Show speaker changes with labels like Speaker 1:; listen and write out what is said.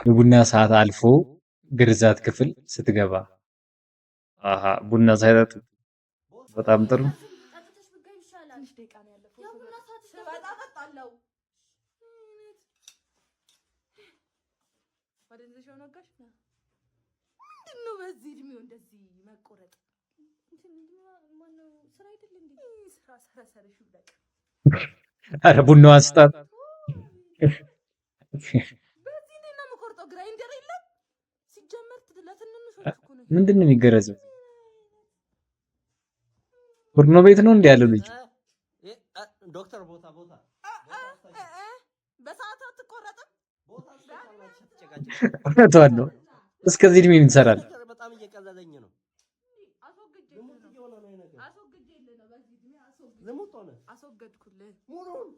Speaker 1: የቡና ሰዓት አልፎ ግርዛት ክፍል ስትገባ አሃ ቡና ሳይጠጡ በጣም ጥሩ
Speaker 2: ምንድነው በዚህ እድሜው እንደዚህ መቆረጥ ማነው ስራ አይደል እንዴ ስራ ሰረሰርሽ ይበቃ
Speaker 1: አረ ቡናው አስጣት
Speaker 2: በዚህ እንዴት ነው የምቆርጠው ግራይንደር የለም ሲጀመር ለትንንሾች እኮ ነው
Speaker 1: ምንድነው የሚገረዘው ቡርኖ ቤት ነው እንዴ ያለው ልጅ
Speaker 3: ዶክተር ቦታ
Speaker 2: በሰዓት አትቆረጥም
Speaker 1: እውነቷን ነው እስከዚህ እድሜ ምን ይሰራል
Speaker 3: በጣም እየቀለለኝ ነው
Speaker 2: አስወገድኩልህ ሙሉን